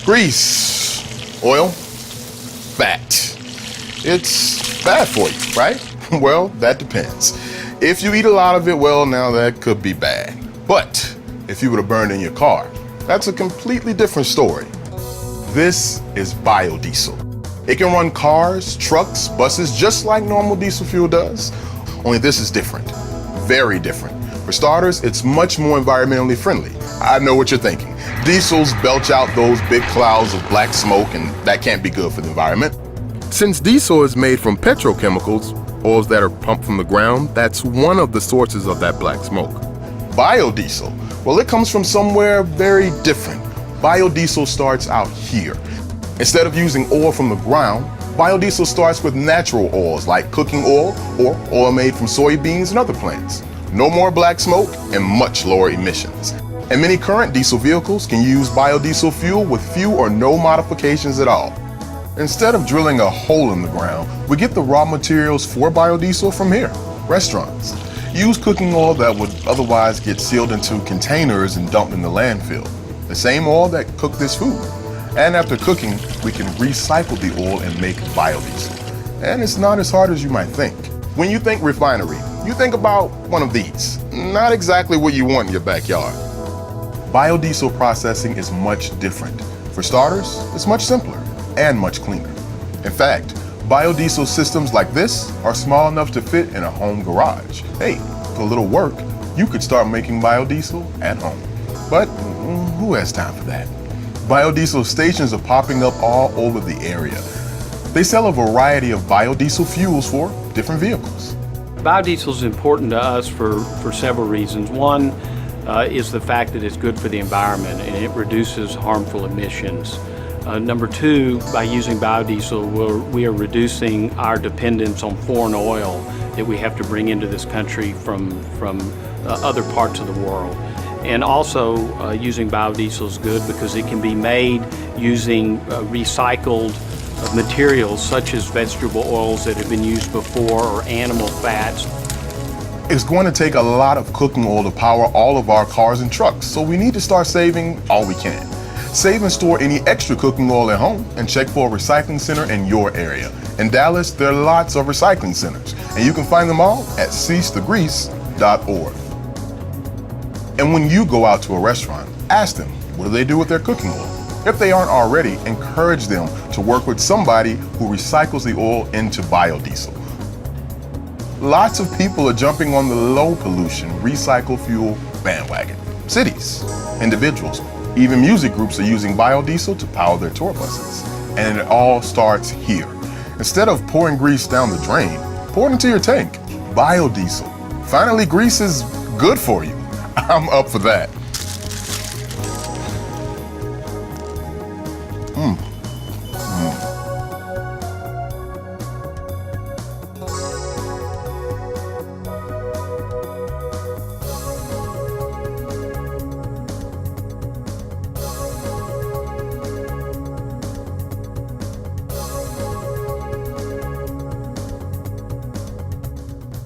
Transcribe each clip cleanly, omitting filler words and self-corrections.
Grease, oil, fat. It's bad for you, right? Well, that depends. If you eat a lot of it, well, now that could be bad. But if you were to burn in your car, that's a completely different story. This is biodiesel. It can run cars, trucks, buses, just like normal diesel fuel does. Only this is different, very different. For starters, it's much more environmentally friendly. I know what you're thinking. Diesels belch out those big clouds of black smoke, and that can't be good for the environment. Since diesel is made from petrochemicals, oils that are pumped from the ground, that's one of the sources of that black smoke. Biodiesel, well, it comes from somewhere very different. Biodiesel starts out here. Instead of using oil from the ground, biodiesel starts with natural oils like cooking oil or oil made from soybeans and other plants. No more black smoke and much lower emissions. And many current diesel vehicles can use biodiesel fuel with few or no modifications at all. Instead of drilling a hole in the ground, we get the raw materials for biodiesel from here, restaurants. Use cooking oil that would otherwise get sealed into containers and dumped in the landfill. The same oil that cooked this food. And after cooking, we can recycle the oil and make biodiesel. And it's not as hard as you might think. When you think refinery, you think about one of these. Not exactly what you want in your backyard. Biodiesel processing is much different. For starters, it's much simpler and much cleaner. In fact, biodiesel systems like this are small enough to fit in a home garage. Hey, with a little work, you could start making biodiesel at home. But who has time for that? Biodiesel stations are popping up all over the area. They sell a variety of biodiesel fuels for different vehicles. Biodiesel is important to us for several reasons. One is the fact that it's good for the environment and it reduces harmful emissions. Number two, by using biodiesel, we are reducing our dependence on foreign oil that we have to bring into this country from other parts of the world. And also, using biodiesel is good because it can be made using recycled materials such as vegetable oils that have been used before or animal fats. It's going to take a lot of cooking oil to power all of our cars and trucks, so we need to start saving all we can. Save and store any extra cooking oil at home and check for a recycling center in your area. In Dallas, there are lots of recycling centers, and you can find them all at ceasethegrease.org. And when you go out to a restaurant, ask them, what do they do with their cooking oil? If they aren't already, encourage them to work with somebody who recycles the oil into biodiesel. Lots of people are jumping on the low pollution recycle fuel bandwagon. Cities, individuals, even music groups are using biodiesel to power their tour buses. And it all starts here. Instead of pouring grease down the drain, pour it into your tank. Biodiesel. Finally, grease is good for you. I'm up for that.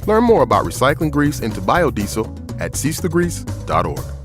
Learn more about recycling grease into biodiesel at ceasethegrease.org.